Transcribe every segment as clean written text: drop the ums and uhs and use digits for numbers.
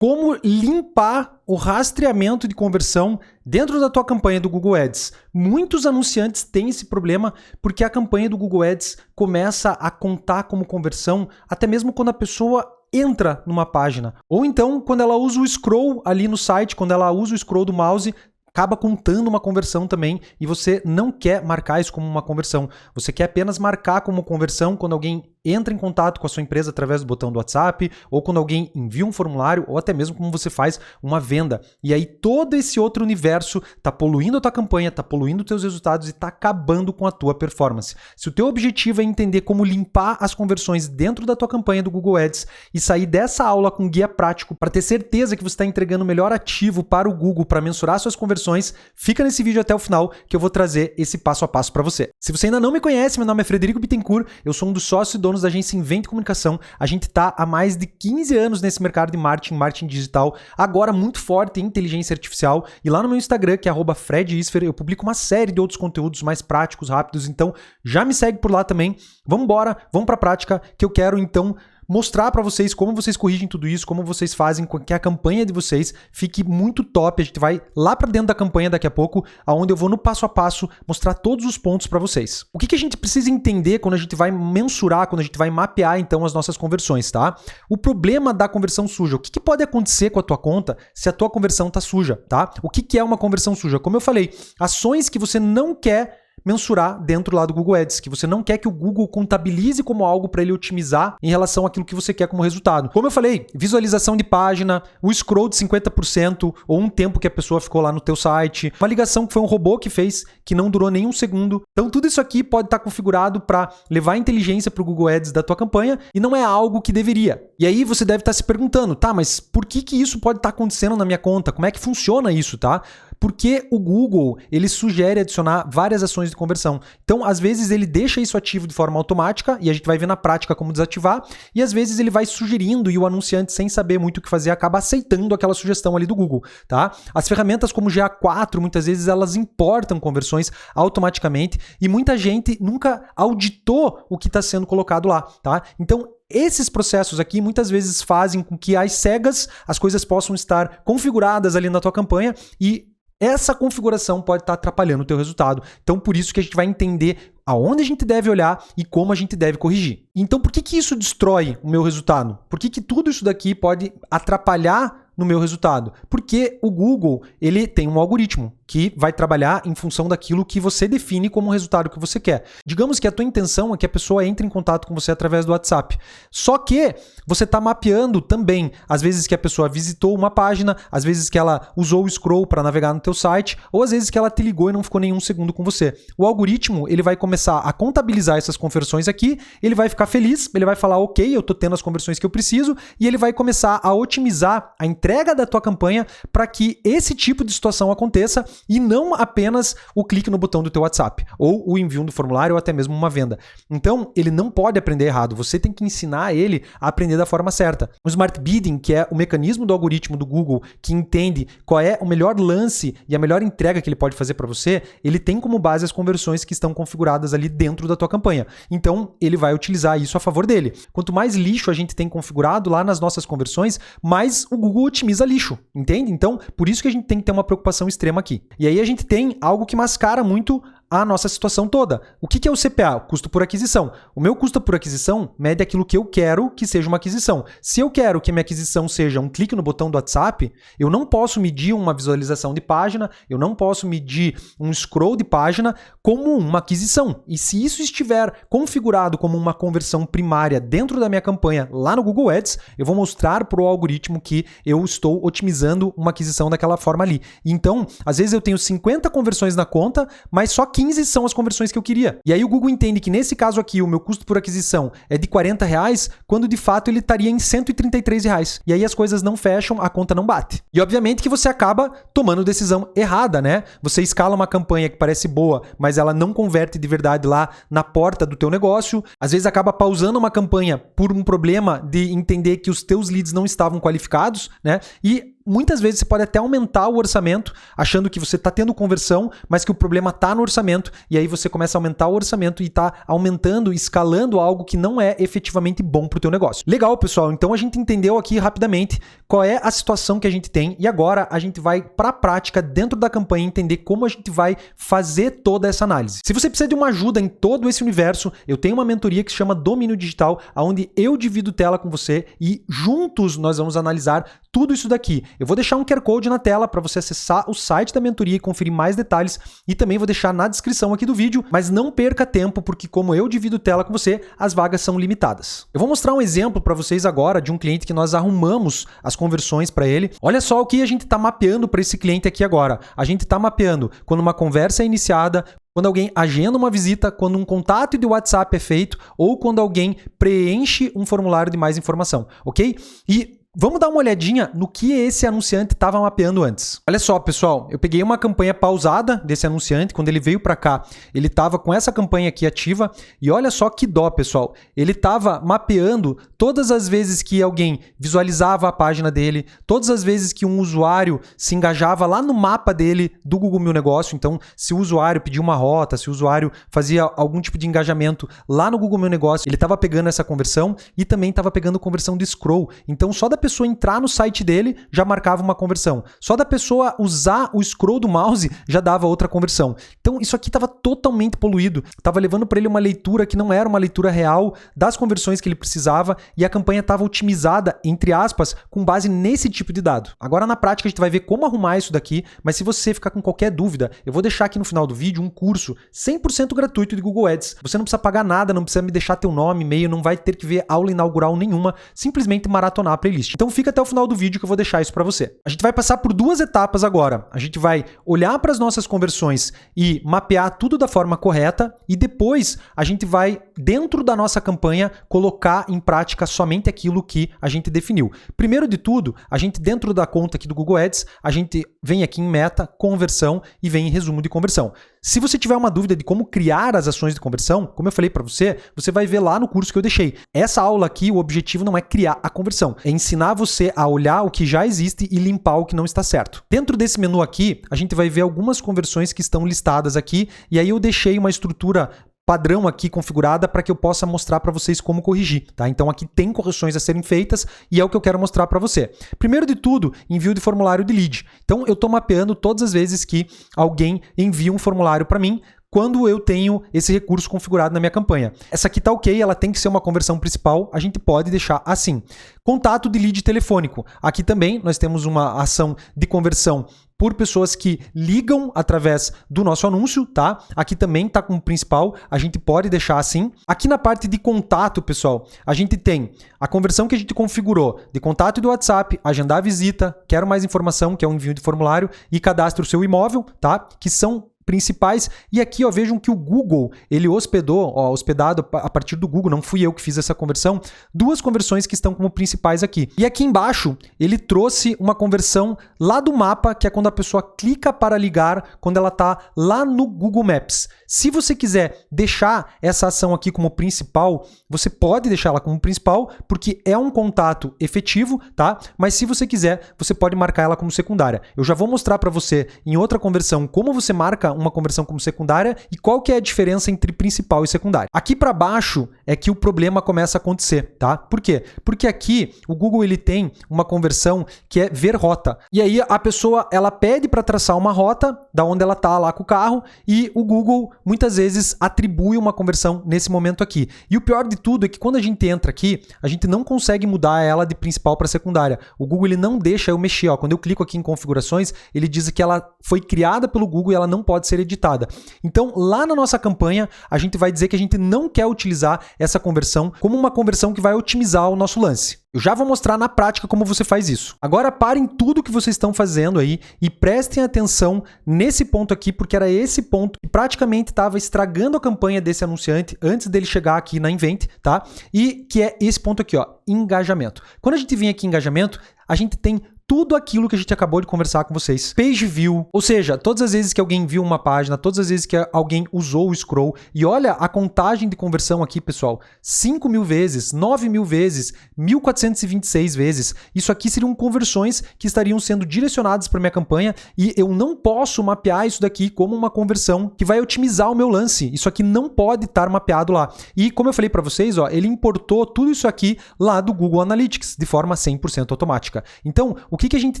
como limpar o rastreamento de conversão dentro da tua campanha do Google Ads. Muitos anunciantes têm esse problema porque a campanha do Google Ads começa a contar como conversão até mesmo quando a pessoa entra numa página. Ou então, quando ela usa o scroll ali no site, quando ela usa o scroll do mouse, acaba contando uma conversão também e você não quer marcar isso como uma conversão. Você quer apenas marcar como conversão quando alguém entra em contato com a sua empresa através do botão do WhatsApp, ou quando alguém envia um formulário, ou até mesmo como você faz uma venda. E aí todo esse outro universo está poluindo a tua campanha, está poluindo os teus resultados e está acabando com a tua performance. Se o teu objetivo é entender como limpar as conversões dentro da tua campanha do Google Ads e sair dessa aula com guia prático para ter certeza que você está entregando o melhor ativo para o Google para mensurar suas conversões, fica nesse vídeo até o final que eu vou trazer esse passo a passo para você. Se você ainda não me conhece, meu nome é Frederico Bittencourt, eu sou um dos sócios e donos da agência Invente Comunicação. A gente está há mais de 15 anos nesse mercado de marketing digital, agora muito forte em inteligência artificial. E lá no meu Instagram, que é @fredisfer, eu publico uma série de outros conteúdos mais práticos, rápidos. Então, já me segue por lá também. Vamos embora, vamos para a prática, que eu quero então mostrar para vocês como vocês corrigem tudo isso, como vocês fazem com que a campanha de vocês fique muito top. A gente vai lá para dentro da campanha daqui a pouco, aonde eu vou no passo a passo mostrar todos os pontos para vocês. O que a gente precisa entender quando a gente vai mensurar, quando a gente vai mapear então as nossas conversões, tá? O problema da conversão suja. O que pode acontecer com a tua conta se a tua conversão tá suja, tá? O que é uma conversão suja? Como eu falei, ações que você não quer mensurar dentro lá do Google Ads, que você não quer que o Google contabilize como algo para ele otimizar em relação àquilo que você quer como resultado. Como eu falei, visualização de página, o scroll de 50% ou um tempo que a pessoa ficou lá no teu site, uma ligação que foi um robô que fez, que não durou nem um segundo. Então tudo isso aqui pode estar configurado para levar inteligência para o Google Ads da tua campanha e não é algo que deveria. E aí você deve estar se perguntando, tá, mas por que isso pode estar acontecendo na minha conta? Como é que funciona isso, tá? Porque o Google, ele sugere adicionar várias ações de conversão. Então, às vezes, ele deixa isso ativo de forma automática, e a gente vai ver na prática como desativar, e às vezes ele vai sugerindo, e o anunciante, sem saber muito o que fazer, acaba aceitando aquela sugestão ali do Google, tá? As ferramentas como o GA4, muitas vezes, elas importam conversões automaticamente, e muita gente nunca auditou o que está sendo colocado lá, tá? Então, esses processos aqui muitas vezes fazem com que às cegas as coisas possam estar configuradas ali na tua campanha e essa configuração pode estar atrapalhando o teu resultado. Então, por isso que a gente vai entender aonde a gente deve olhar e como a gente deve corrigir. Então, por que isso destrói o meu resultado? Por que tudo isso daqui pode atrapalhar no meu resultado? Porque o Google, ele tem um algoritmo que vai trabalhar em função daquilo que você define como resultado que você quer. Digamos que a tua intenção é que a pessoa entre em contato com você através do WhatsApp. Só que você está mapeando também, às vezes que a pessoa visitou uma página, às vezes que ela usou o scroll para navegar no teu site, ou às vezes que ela te ligou e não ficou nenhum segundo com você. O algoritmo, ele vai começar a contabilizar essas conversões aqui, ele vai ficar feliz, ele vai falar, ok, eu estou tendo as conversões que eu preciso, e ele vai começar a otimizar a entrega da tua campanha para que esse tipo de situação aconteça e não apenas o clique no botão do teu WhatsApp, ou o envio do formulário, ou até mesmo uma venda. Então, ele não pode aprender errado, você tem que ensinar ele a aprender da forma certa. O Smart Bidding, que é o mecanismo do algoritmo do Google, que entende qual é o melhor lance e a melhor entrega que ele pode fazer para você, ele tem como base as conversões que estão configuradas ali dentro da tua campanha. Então, ele vai utilizar isso a favor dele. Quanto mais lixo a gente tem configurado lá nas nossas conversões, mais o Google otimiza lixo, entende? Então, por isso que a gente tem que ter uma preocupação extrema aqui. E aí a gente tem algo que mascara muito a nossa situação toda. O que é o CPA? O custo por aquisição. O meu custo por aquisição mede aquilo que eu quero que seja uma aquisição. Se eu quero que minha aquisição seja um clique no botão do WhatsApp, eu não posso medir uma visualização de página, eu não posso medir um scroll de página como uma aquisição. E se isso estiver configurado como uma conversão primária dentro da minha campanha lá no Google Ads, eu vou mostrar para o algoritmo que eu estou otimizando uma aquisição daquela forma ali. Então, às vezes eu tenho 50 conversões na conta, mas só 15 são as conversões que eu queria. E aí o Google entende que nesse caso aqui o meu custo por aquisição é de R$40, quando de fato ele estaria em R$133. E aí as coisas não fecham, a conta não bate. E obviamente que você acaba tomando decisão errada, né? Você escala uma campanha que parece boa, mas ela não converte de verdade lá na porta do teu negócio. Às vezes acaba pausando uma campanha por um problema de entender que os teus leads não estavam qualificados, né? E muitas vezes você pode até aumentar o orçamento, achando que você está tendo conversão, mas que o problema está no orçamento, e aí você começa a aumentar o orçamento e está aumentando, escalando algo que não é efetivamente bom para o teu negócio. Legal, pessoal, então a gente entendeu aqui rapidamente qual é a situação que a gente tem, e agora a gente vai para a prática dentro da campanha entender como a gente vai fazer toda essa análise. Se você precisa de uma ajuda em todo esse universo, eu tenho uma mentoria que se chama Domínio Digital, onde eu divido tela com você e juntos nós vamos analisar tudo isso daqui. Eu vou deixar um QR Code na tela para você acessar o site da mentoria e conferir mais detalhes, e também vou deixar na descrição aqui do vídeo, mas não perca tempo, porque como eu divido tela com você, as vagas são limitadas. Eu vou mostrar um exemplo para vocês agora de um cliente que nós arrumamos as conversões para ele. Olha só o que a gente está mapeando para esse cliente aqui agora. A gente está mapeando quando uma conversa é iniciada, quando alguém agenda uma visita, quando um contato de WhatsApp é feito ou quando alguém preenche um formulário de mais informação, ok? E vamos dar uma olhadinha no que esse anunciante estava mapeando antes. Olha só, pessoal, eu peguei uma campanha pausada desse anunciante. Quando ele veio para cá, ele estava com essa campanha aqui ativa. E olha só que dó, pessoal. Ele estava mapeando todas as vezes que alguém visualizava a página dele, todas as vezes que um usuário se engajava lá no mapa dele do Google Meu Negócio. Então, se o usuário pedia uma rota, se o usuário fazia algum tipo de engajamento lá no Google Meu Negócio, ele estava pegando essa conversão e também estava pegando conversão de scroll. Então, só da pessoa entrar no site dele já marcava uma conversão. Só da pessoa usar o scroll do mouse já dava outra conversão. Então isso aqui estava totalmente poluído. Estava levando para ele uma leitura que não era uma leitura real das conversões que ele precisava, e a campanha estava otimizada, entre aspas, com base nesse tipo de dado. Agora na prática a gente vai ver como arrumar isso daqui, mas se você ficar com qualquer dúvida, eu vou deixar aqui no final do vídeo um curso 100% gratuito de Google Ads. Você não precisa pagar nada, não precisa me deixar teu nome, e-mail, não vai ter que ver aula inaugural nenhuma, simplesmente maratonar a playlist. Então fica até o final do vídeo que eu vou deixar isso para você. A gente vai passar por duas etapas agora. A gente vai olhar para as nossas conversões e mapear tudo da forma correta, e depois a gente vai, dentro da nossa campanha, colocar em prática somente aquilo que a gente definiu. Primeiro de tudo, a gente dentro da conta aqui do Google Ads, a gente vem aqui em meta, conversão, e vem em resumo de conversão. Se você tiver uma dúvida de como criar as ações de conversão, como eu falei para você, você vai ver lá no curso que eu deixei. Essa aula aqui, o objetivo não é criar a conversão, é ensinar você a olhar o que já existe e limpar o que não está certo. Dentro desse menu aqui, a gente vai ver algumas conversões que estão listadas aqui, e aí eu deixei uma estrutura padrão aqui configurada para que eu possa mostrar para vocês como corrigir, tá? Então aqui tem correções a serem feitas e é o que eu quero mostrar para você. Primeiro de tudo, envio de formulário de lead. Então eu estou mapeando todas as vezes que alguém envia um formulário para mim, quando eu tenho esse recurso configurado na minha campanha. Essa aqui tá ok, ela tem que ser uma conversão principal, a gente pode deixar assim. Contato de lead telefônico. Aqui também nós temos uma ação de conversão por pessoas que ligam através do nosso anúncio, tá? Aqui também tá como principal, a gente pode deixar assim. Aqui na parte de contato, pessoal, a gente tem a conversão que a gente configurou de contato do WhatsApp, agendar a visita, quero mais informação, que é o envio de formulário, e cadastre o seu imóvel, tá? Que são principais. E aqui, ó, vejam que o Google, ele hospedou, ó, hospedado a partir do Google, não fui eu que fiz essa conversão, duas conversões que estão como principais aqui. E aqui embaixo, ele trouxe uma conversão lá do mapa, que é quando a pessoa clica para ligar, quando ela está lá no Google Maps. Se você quiser deixar essa ação aqui como principal, você pode deixar ela como principal, porque é um contato efetivo, tá? Mas se você quiser, você pode marcar ela como secundária. Eu já vou mostrar para você em outra conversão como você marca uma conversão como secundária e qual que é a diferença entre principal e secundária. Aqui para baixo é que o problema começa a acontecer, tá? Por quê? Porque aqui o Google ele tem uma conversão que é ver rota. E aí a pessoa ela pede para traçar uma rota da onde ela tá lá com o carro e o Google muitas vezes atribui uma conversão nesse momento aqui. E o pior de tudo é que quando a gente entra aqui, a gente não consegue mudar ela de principal para secundária. O Google ele não deixa eu mexer, ó. Quando eu clico aqui em configurações, ele diz que ela foi criada pelo Google e ela não pode ser editada. Então, lá na nossa campanha, a gente vai dizer que a gente não quer utilizar essa conversão como uma conversão que vai otimizar o nosso lance. Eu já vou mostrar na prática como você faz isso. Agora parem tudo que vocês estão fazendo aí e prestem atenção nesse ponto aqui, porque era esse ponto que praticamente estava estragando a campanha desse anunciante antes dele chegar aqui na Invent, tá? E que é esse ponto aqui, ó, engajamento. Quando a gente vem aqui em engajamento, a gente tem tudo aquilo que a gente acabou de conversar com vocês. Page view, ou seja, todas as vezes que alguém viu uma página, todas as vezes que alguém usou o scroll, e olha a contagem de conversão aqui, pessoal, 5.000 vezes, 9.000 vezes, 1.426 vezes. Isso aqui seriam conversões que estariam sendo direcionadas para minha campanha e eu não posso mapear isso daqui como uma conversão que vai otimizar o meu lance. Isso aqui não pode estar mapeado lá. E como eu falei para vocês, ó, ele importou tudo isso aqui lá do Google Analytics de forma 100% automática. Então, o que a gente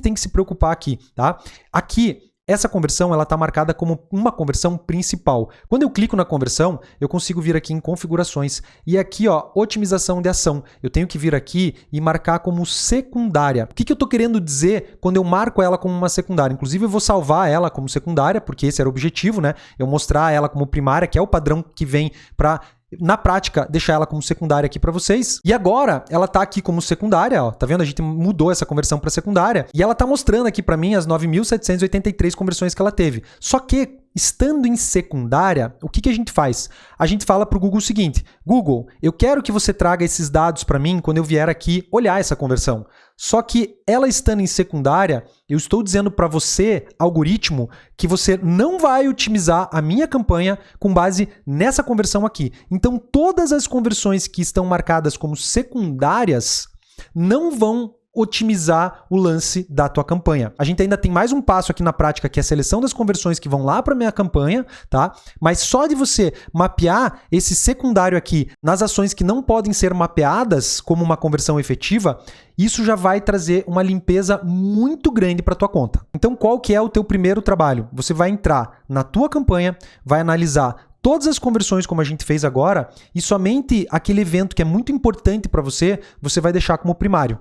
tem que se preocupar aqui, tá? Aqui, essa conversão ela está marcada como uma conversão principal. Quando eu clico na conversão, eu consigo vir aqui em configurações e aqui, ó, otimização de ação. Eu tenho que vir aqui e marcar como secundária. O que eu estou querendo dizer quando eu marco ela como uma secundária? Inclusive, eu vou salvar ela como secundária, porque esse era o objetivo, né? Eu mostrar ela como primária, que é o padrão que vem para... na prática, deixar ela como secundária aqui para vocês. E agora, ela tá aqui como secundária, ó. Tá vendo? A gente mudou essa conversão para secundária. E ela tá mostrando aqui para mim as 9.783 conversões que ela teve. Só que, estando em secundária, o que a gente faz? A gente fala para o Google o seguinte: Google, eu quero que você traga esses dados para mim quando eu vier aqui olhar essa conversão. Só que ela estando em secundária, eu estou dizendo para você, algoritmo, que você não vai otimizar a minha campanha com base nessa conversão aqui. Então, todas as conversões que estão marcadas como secundárias não vão otimizar o lance da tua campanha. A gente ainda tem mais um passo aqui na prática, que é a seleção das conversões que vão lá para minha campanha, tá? Mas só de você mapear esse secundário aqui nas ações que não podem ser mapeadas como uma conversão efetiva, isso já vai trazer uma limpeza muito grande para tua conta. Então, qual que é o teu primeiro trabalho? Você vai entrar na tua campanha, vai analisar todas as conversões como a gente fez agora e somente aquele evento que é muito importante para você, você vai deixar como primário.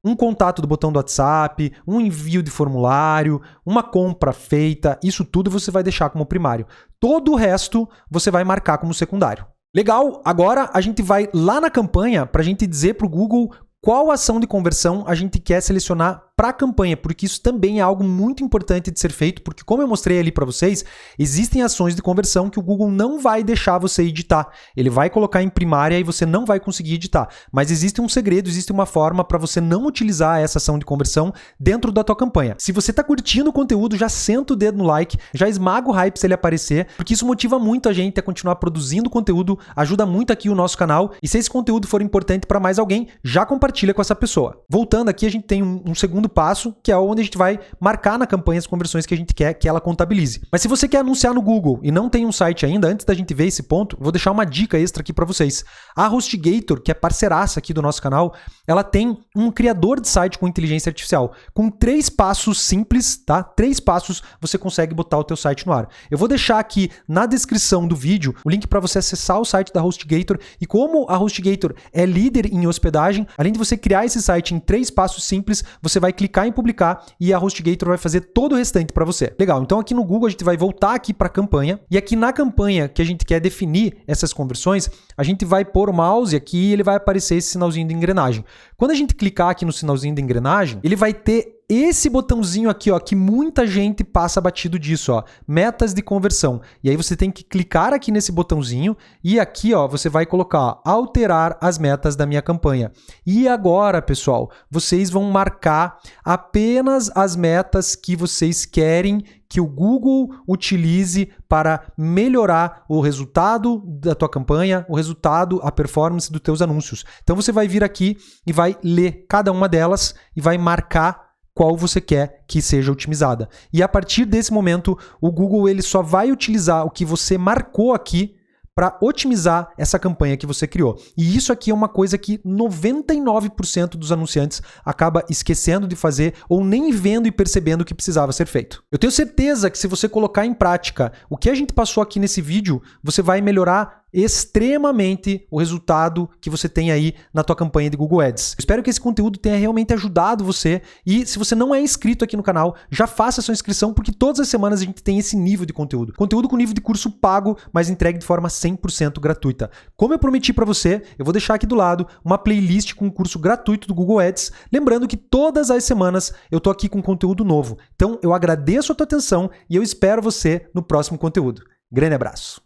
Um contato do botão do WhatsApp, um envio de formulário, uma compra feita, isso tudo você vai deixar como primário. Todo o resto você vai marcar como secundário. Legal, agora a gente vai lá na campanha para a gente dizer para o Google qual ação de conversão a gente quer selecionar para a campanha, porque isso também é algo muito importante de ser feito, porque como eu mostrei ali para vocês, existem ações de conversão que o Google não vai deixar você editar. Ele vai colocar em primária e você não vai conseguir editar. Mas existe um segredo, existe uma forma para você não utilizar essa ação de conversão dentro da tua campanha. Se você está curtindo o conteúdo, já senta o dedo no like, já esmaga o hype se ele aparecer, porque isso motiva muito a gente a continuar produzindo conteúdo, ajuda muito aqui o nosso canal, e se esse conteúdo for importante para mais alguém, já compartilha com essa pessoa. Voltando aqui, a gente tem um segundo passo, que é onde a gente vai marcar na campanha as conversões que a gente quer que ela contabilize. Mas se você quer anunciar no Google e não tem um site ainda, antes da gente ver esse ponto, vou deixar uma dica extra aqui para vocês. A HostGator, que é parceiraça aqui do nosso canal, ela tem um criador de site com inteligência artificial. Com 3 passos simples, tá? 3 passos você consegue botar o teu site no ar. Eu vou deixar aqui na descrição do vídeo o link para você acessar o site da HostGator, e como a HostGator é líder em hospedagem, além de você criar esse site em 3 passos simples, você vai clicar em publicar e a HostGator vai fazer todo o restante para você. Legal, então aqui no Google a gente vai voltar aqui para a campanha, e aqui na campanha que a gente quer definir essas conversões, a gente vai pôr o mouse aqui e ele vai aparecer esse sinalzinho de engrenagem. Quando a gente clicar aqui no sinalzinho de engrenagem, ele vai ter esse botãozinho aqui, ó, que muita gente passa batido disso, ó, metas de conversão. E aí você tem que clicar aqui nesse botãozinho e aqui, ó, você vai colocar, ó, alterar as metas da minha campanha. E agora, pessoal, vocês vão marcar apenas as metas que vocês querem que o Google utilize para melhorar o resultado da tua campanha, o resultado, a performance dos teus anúncios. Então você vai vir aqui e vai ler cada uma delas e vai marcar qual você quer que seja otimizada. E a partir desse momento, o Google ele só vai utilizar o que você marcou aqui para otimizar essa campanha que você criou. E isso aqui é uma coisa que 99% dos anunciantes acaba esquecendo de fazer ou nem vendo e percebendo que precisava ser feito. Eu tenho certeza que se você colocar em prática o que a gente passou aqui nesse vídeo, você vai melhorar extremamente o resultado que você tem aí na tua campanha de Google Ads. Espero que esse conteúdo tenha realmente ajudado você, e se você não é inscrito aqui no canal, já faça a sua inscrição, porque todas as semanas a gente tem esse nível de conteúdo. Conteúdo com nível de curso pago, mas entregue de forma 100% gratuita. Como eu prometi para você, eu vou deixar aqui do lado uma playlist com um curso gratuito do Google Ads, lembrando que todas as semanas eu tô aqui com conteúdo novo. Então eu agradeço a tua atenção e eu espero você no próximo conteúdo. Grande abraço!